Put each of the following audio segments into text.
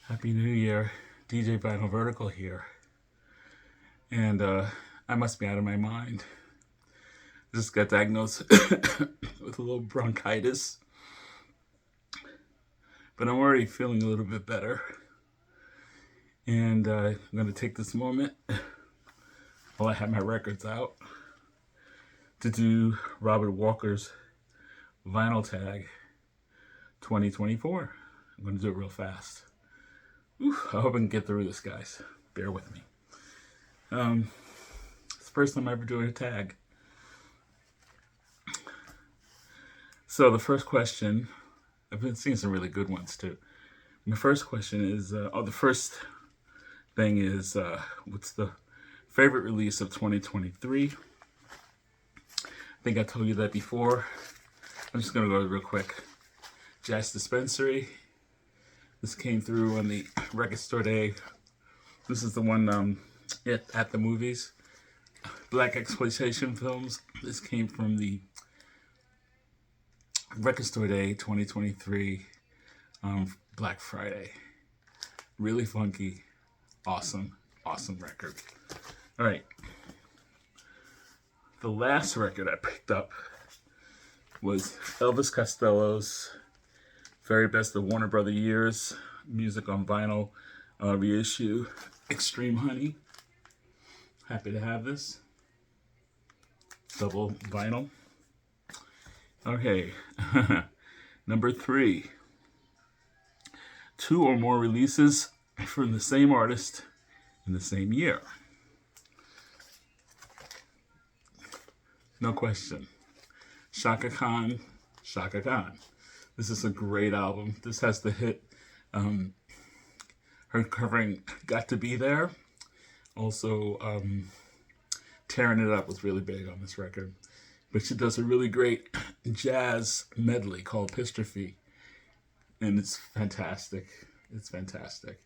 Happy New Year, DJ Vinyl Vertical here. And I must be out of my mind. Just got diagnosed with a little bronchitis, but I'm already feeling a little bit better. And I'm going to take this moment while I have my records out to do Robert Walker's vinyl tag 2024. I'm going to do it real fast. I hope I can get through this, guys. Bear with me. It's the first time I'm ever doing a tag. So the first question, I've been seeing some really good ones too. My first question is, the first thing is, what's the favorite release of 2023? I think I told you that before. I'm just going to go real quick. Jazz Dispensary. This came through on the record store day. This is the one at the movies. Black exploitation films. This came from the record store day 2023 Black Friday. Really funky, awesome record. All right. The last record I picked up was Elvis Costello's very best of Warner Brother years, music on vinyl reissue, Extreme Honey. Happy to have this. Double vinyl. Okay, number 3. 2 or more releases from the same artist in the same year. No question. Shaka Khan, Shaka Khan. This is a great album. This has the hit, her covering Got to Be There. Also, Tearing It Up was really big on this record. But she does a really great jazz medley called Pistrophy. And it's fantastic. It's fantastic.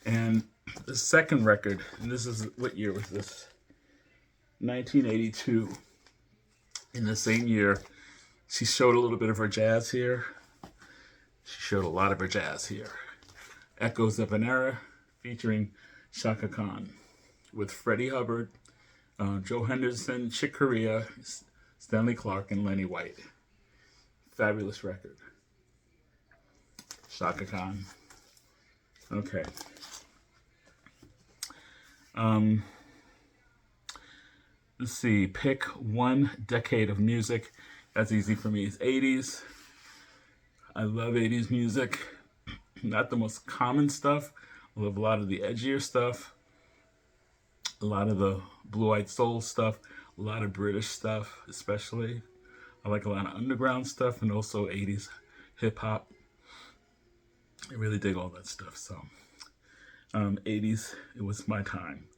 And the second record, and this is, what year was this? 1982. In the same year, she showed a little bit of her jazz here. She showed a lot of her jazz here. Echoes of an Era, featuring Shaka Khan, with Freddie Hubbard, Joe Henderson, Chick Corea, Stanley Clarke, and Lenny White. Fabulous record. Shaka Khan. Okay. Let's see. Pick one decade of music. That's easy for me. It's 80s. I love 80s music. Not the most common stuff. I love a lot of the edgier stuff. A lot of the blue-eyed soul stuff. A lot of British stuff, especially. I like a lot of underground stuff and also 80s hip-hop. I really dig all that stuff. So, 80s, it was my time.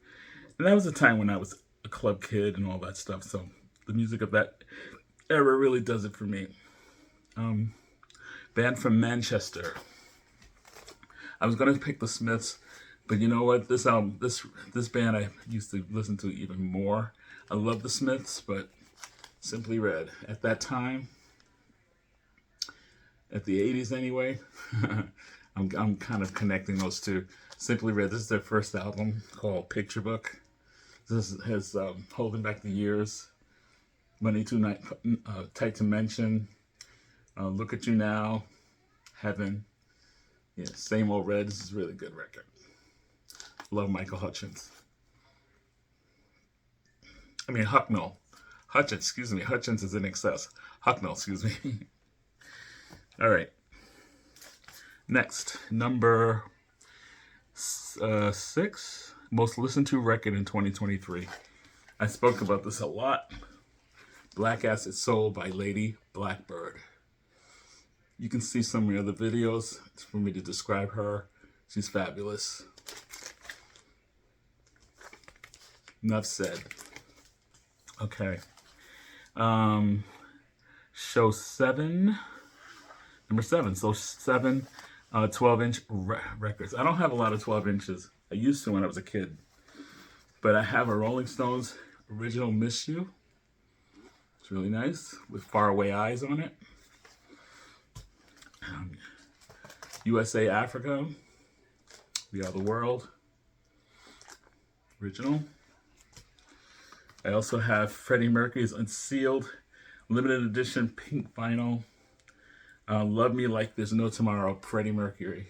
And that was a time when I was a club kid and all that stuff. So, the music of that era really does it for me. Band from Manchester. I was gonna pick the Smiths, but you know what? This album, this band, I used to listen to even more. I love the Smiths, but Simply Red at that time, at the '80s anyway. I'm kind of connecting those two. Simply Red. This is their first album called Picture Book. This has Holding Back the Years, Money Too Tight to Mention, Look at You Now, Heaven. Yeah, Same Old Red. This is a really good record. Love Michael Hutchins. I mean, Hutchins is in excess. Hucknall, excuse me. All right. Next, number 6, most listened to record in 2023. I spoke about this a lot. Black Acid Soul by Lady Blackbird. You can see some of the other videos for me to describe her. She's fabulous. Enough said. Okay. Show 7. Number 7. So 7 12-inch records. I don't have a lot of 12 inches. I used to when I was a kid. But I have a Rolling Stones original Miss You. It's really nice with Faraway Eyes on it. USA Africa. We Are the World, original. I also have Freddie Mercury's Unsealed, limited edition pink vinyl. Love Me Like There's No Tomorrow, Freddie Mercury.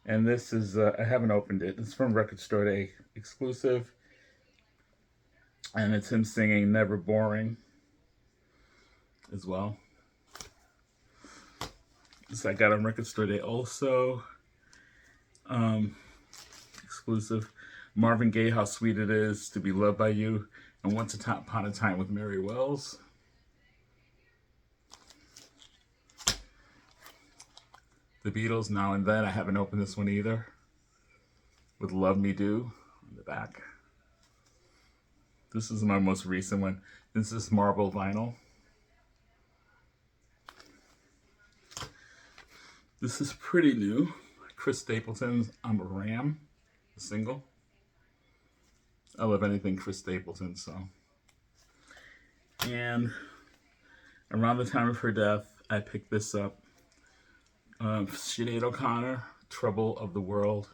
And this is, I haven't opened it. It's from Record Store Day exclusive. And it's him singing Never Boring as well. This I got on Record Store Day also. Exclusive. Marvin Gaye, How Sweet It Is to Be Loved by You. And Once Upon a Time with Mary Wells. The Beatles, Now and Then. I haven't opened this one either. With Love Me Do on the back. This is my most recent one. This is marble vinyl. This is pretty new. Chris Stapleton's I'm a Ram, a single. I love anything Chris Stapleton, so. And around the time of her death, I picked this up. Sinead O'Connor, Trouble of the World,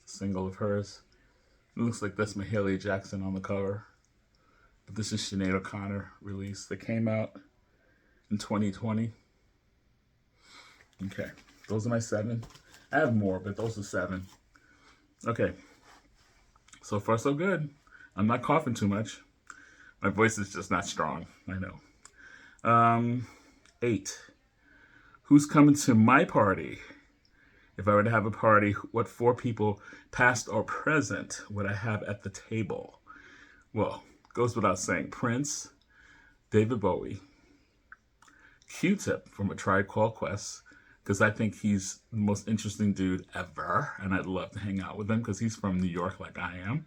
single of hers. It looks like that's Mahalia Jackson on the cover. But this is Sinead O'Connor release that came out in 2020. Okay, those are my 7. I have more, but those are 7. Okay, so far so good. I'm not coughing too much. My voice is just not strong, I know. 8. Who's coming to my party? If I were to have a party, what 4 people, past or present, would I have at the table? Well, goes without saying. Prince, David Bowie, Q-Tip from A Tribe Called Quest, because I think he's the most interesting dude ever, and I'd love to hang out with him because he's from New York like I am.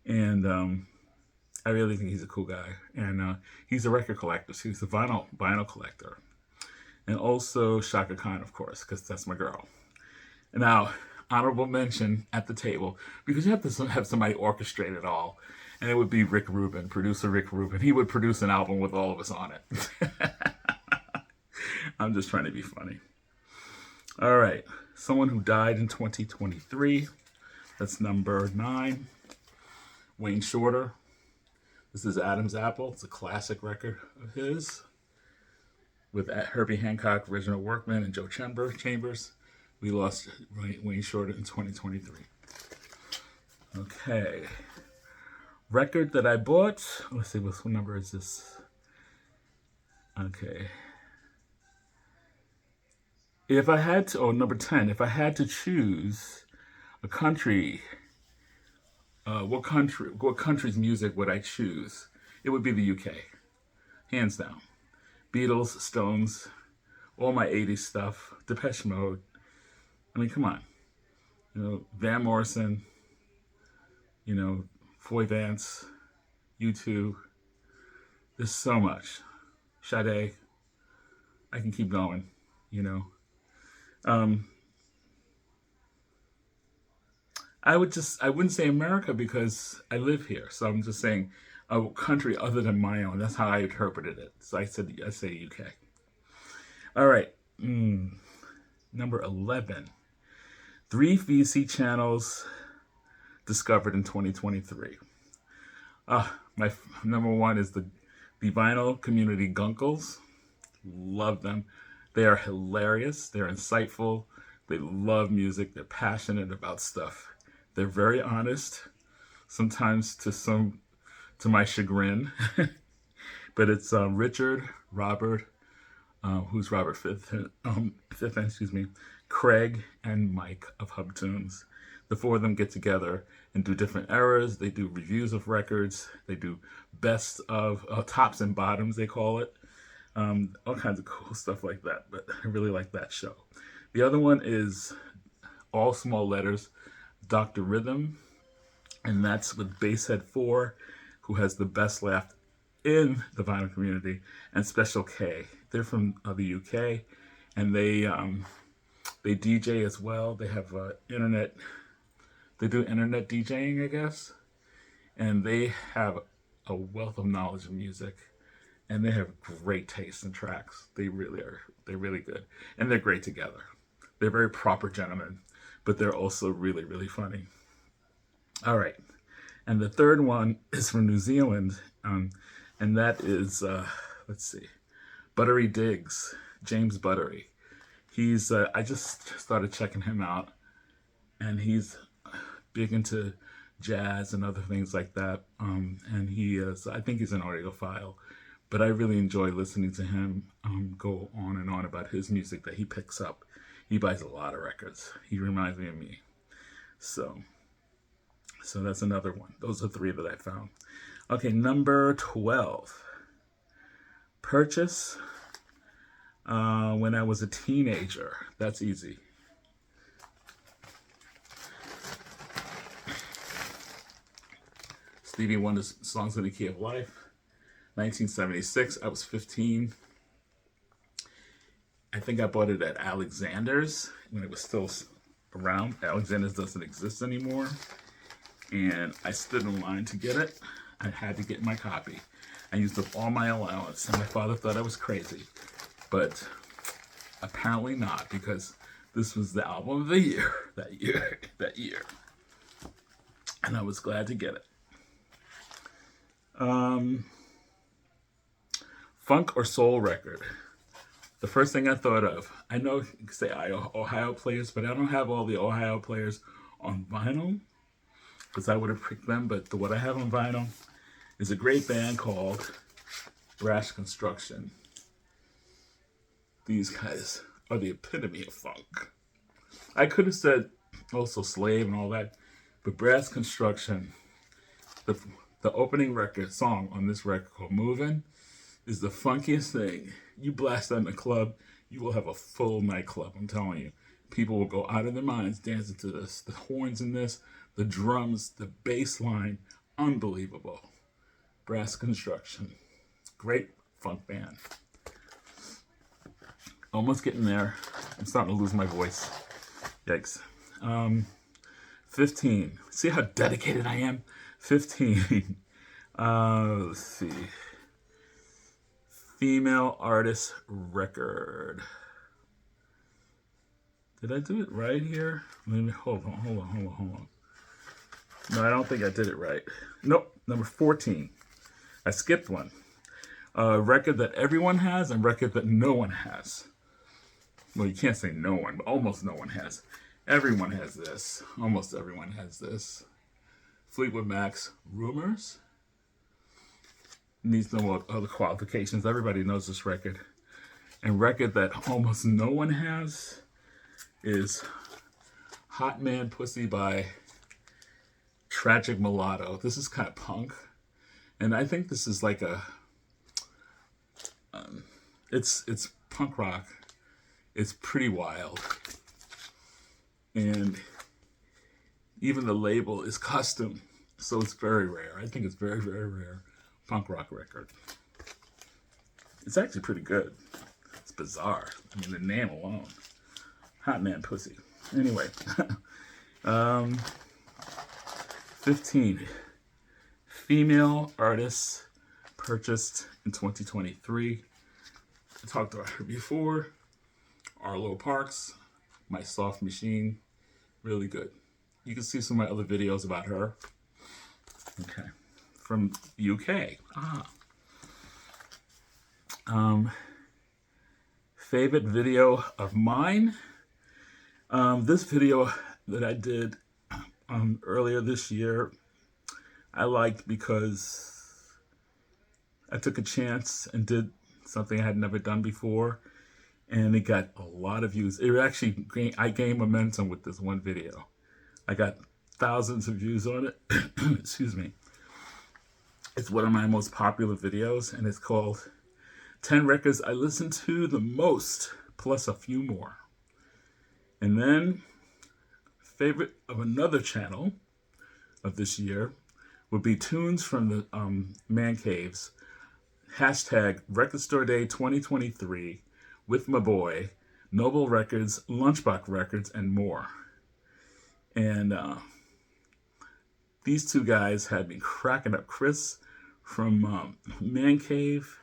And I really think he's a cool guy. And he's a record collector, so he's a vinyl collector. And also Shaka Khan, of course, because that's my girl. And now, honorable mention at the table, because you have to have somebody orchestrate it all. And it would be Rick Rubin, producer Rick Rubin. He would produce an album with all of us on it. I'm just trying to be funny. All right. Someone who died in 2023. That's number 9. Wayne Shorter. This is Adam's Apple. It's a classic record of his. With Herbie Hancock, Reginald Workman, and Joe Chambers. We lost Wayne Shorter in 2023. Okay. Record that I bought. Let's see, what number is this? Okay. If I had to, number 10. If I had to choose a country, what country's music would I choose? It would be the UK, hands down. Beatles, Stones, all my 80s stuff, Depeche Mode. I mean, come on. You know, Van Morrison, you know, Foy Vance, U2. There's so much. Sade. I can keep going, you know. I wouldn't say America because I live here. So I'm just saying a country other than my own. That's how I interpreted it. So I say UK. All right. Number 11. 3 VC channels discovered in 2023. My number 1 is the vinyl community Gunkles. Love them. They are hilarious. They're insightful. They love music. They're passionate about stuff. They're very honest. Sometimes to my chagrin. But it's Richard, Robert, who's Robert Fifth, Craig, and Mike of Hubtunes. The 4 of them get together and do different eras. They do reviews of records. They do best of tops and bottoms, they call it. All kinds of cool stuff like that. But I really like that show. The other one is all small letters, Dr. Rhythm. And that's with Basshead 4, who has the best laugh in the vinyl community, and Special K. They're from the UK, and they DJ as well. They have internet. They do internet DJing, I guess, and they have a wealth of knowledge of music, and they have great taste in tracks. They really are. They're really good, and they're great together. They're very proper gentlemen, but they're also really, really funny. All right. And the third one is from New Zealand, and that is, let's see, Buttery Diggs, James Buttery. He's, I just started checking him out, and he's big into jazz and other things like that. And he is, I think he's an audiophile, but I really enjoy listening to him go on and on about his music that he picks up. He buys a lot of records. He reminds me of me. So that's another one. Those are three that I found. Okay, number 12. Purchase when I was a teenager. That's easy. Stevie Wonder's Songs in the Key of Life. 1976. I was 15. I think I bought it at Alexander's when it was still around. Alexander's doesn't exist anymore. And I stood in line to get it. I had to get my copy. I used up all my allowance, and my father thought I was crazy. But apparently not, because this was the album of the year, that year. And I was glad to get it. Funk or soul record. The first thing I thought of, I know you can say Ohio players, but I don't have all the Ohio players on vinyl, because I would have picked them, but what I have on vinyl is a great band called Brass Construction. These guys are the epitome of funk. I could have said also Slave and all that, but Brass Construction, the opening record song on this record called Movin', is the funkiest thing. You blast that in a club, you will have a full nightclub, I'm telling you. People will go out of their minds dancing to this. The horns in this, the drums, the bass line, unbelievable. Brass Construction. Great funk band. Almost getting there. I'm starting to lose my voice. Yikes. 15. See how dedicated I am? 15. Let's see. Female artist record. Did I do it right here? Let me hold on. No, I don't think I did it right. Nope, number 14. I skipped one. Record that everyone has and record that no one has. Well, you can't say no one, but almost no one has. Everyone has this. Almost everyone has this. Fleetwood Mac's Rumors. Needs no other qualifications. Everybody knows this record. And record that almost no one has is Hot Man Pussy by Tragic Mulatto. This is kind of punk. And I think this is like a... it's punk rock. It's pretty wild. And even the label is custom. So it's very rare. I think it's very, very rare. Punk rock record. It's actually pretty good. It's bizarre. I mean, the name alone. Hot Man Pussy. Anyway. 15. Female artists purchased in 2023. I talked about her before. Arlo Parks, My Soft Machine. Really good. You can see some of my other videos about her. Okay. From UK. Favorite video of mine. This video that I did earlier this year, I liked because I took a chance and did something I had never done before, and it got a lot of views. It actually, I gained momentum with this one video. I got thousands of views on it. Excuse me. It's one of my most popular videos, and it's called 10 Records I Listen to the Most, plus a few more. And then, favorite of another channel of this year would be tunes from the Man Caves. Hashtag Record Store Day 2023 with my boy, Noble Records, Lunchbox Records, and more. And these two guys had me cracking up. Chris from Man Cave,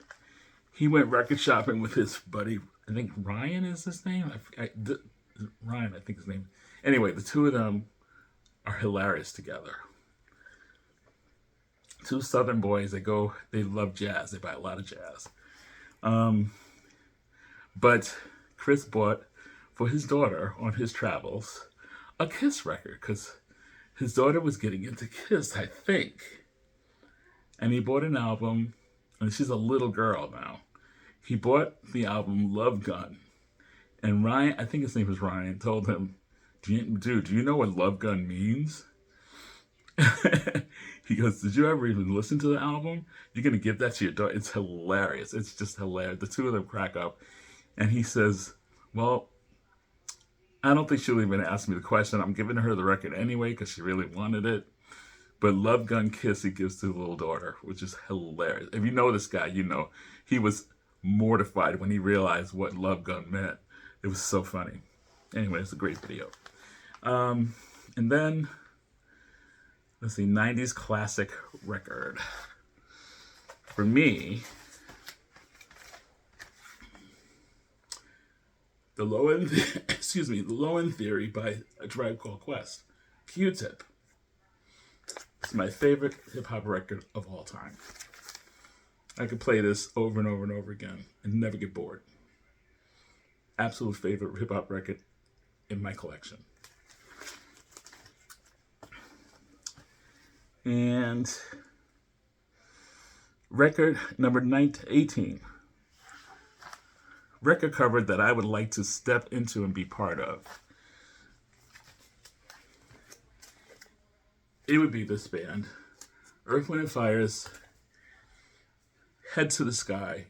he went record shopping with his buddy, I think Ryan is his name. Ryan, I think his name. Anyway, the two of them are hilarious together. Two Southern boys. They love jazz. They buy a lot of jazz. But Chris bought for his daughter on his travels a Kiss record because his daughter was getting into Kiss, I think. And he bought an album, and she's a little girl now. He bought the album Love Gun. And Ryan, I think his name was Ryan, told him, Dude, do you know what Love Gun means? He goes, did you ever even listen to the album? You're going to give that to your daughter? It's hilarious. It's just hilarious. The two of them crack up. And he says, well, I don't think she'll even ask me the question. I'm giving her the record anyway because she really wanted it. But Love Gun Kiss he gives to the little daughter, which is hilarious. If you know this guy, you know he was mortified when he realized what Love Gun meant. It was so funny. Anyway, it's a great video. And then, let's see, 90s classic record. For me, the Low End, the Low End Theory by A Tribe Called Quest. Q-Tip. It's my favorite hip hop record of all time. I could play this over and over and over again and never get bored. Absolute favorite hip hop record in my collection. And record number 18. Record cover that I would like to step into and be part of. It would be this band, Earth, Wind & Fire's Head to the Sky.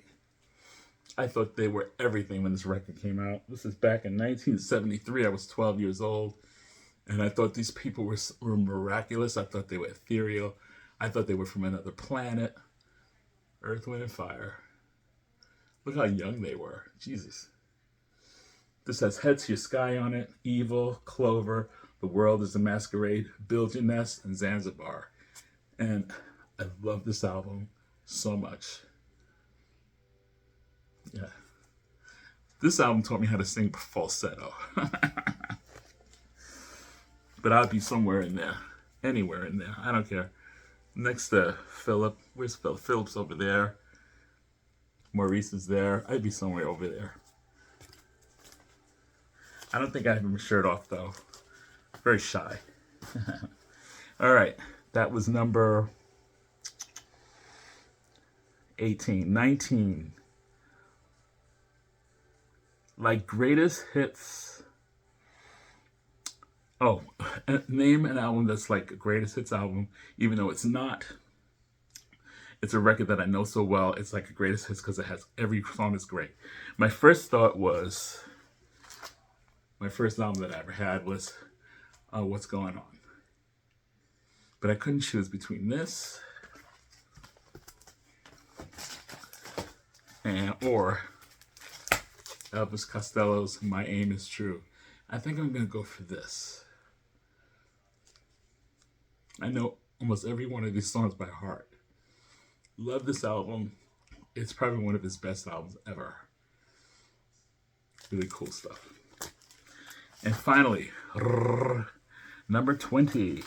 I thought they were everything when this record came out. This is back in 1973. I was 12 years old. And I thought these people were miraculous. I thought they were ethereal. I thought they were from another planet. Earth, Wind & Fire. Look how young they were. Jesus. This has Head to Your Sky on it. Evil, Clover, The World is a Masquerade, Build Your Nest, and Zanzibar. And I love this album so much. Yeah. This album taught me how to sing falsetto. But I'd be somewhere in there. Anywhere in there. I don't care. Next to Philip. Where's Philip? Philip's over there. Maurice is there. I'd be somewhere over there. I don't think I have my shirt off, though. Very shy. All right. That was number 18. 19. Like greatest hits. Oh, name an album that's like a greatest hits album, even though it's not. It's a record that I know so well. It's like a greatest hits because it has every song is great. My first album that I ever had was What's Going On. But I couldn't choose between this or Elvis Costello's My Aim Is True. I think I'm going to go for this. I know almost every one of these songs by heart. Love this album. It's probably one of his best albums ever. Really cool stuff. And finally, number 20.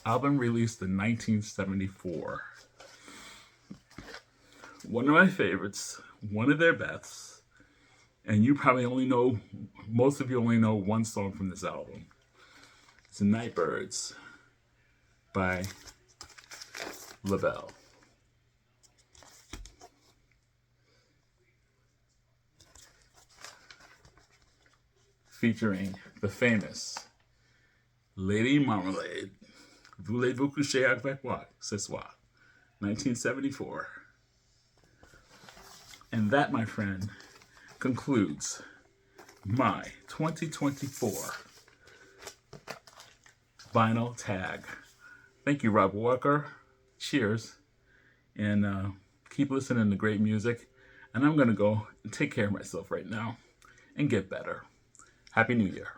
Album released in 1974. One of my favorites, one of their best. And you probably most of you only know one song from this album. It's Nightbirds by LaBelle. Featuring the famous Lady Marmalade. Voulez-vous coucher avec moi ce soir? 1974. And that, my friend, concludes my 2024 vinyl tag. Thank you, Rob Walker. Cheers. And keep listening to great music. And I'm going to go and take care of myself right now and get better. Happy New Year.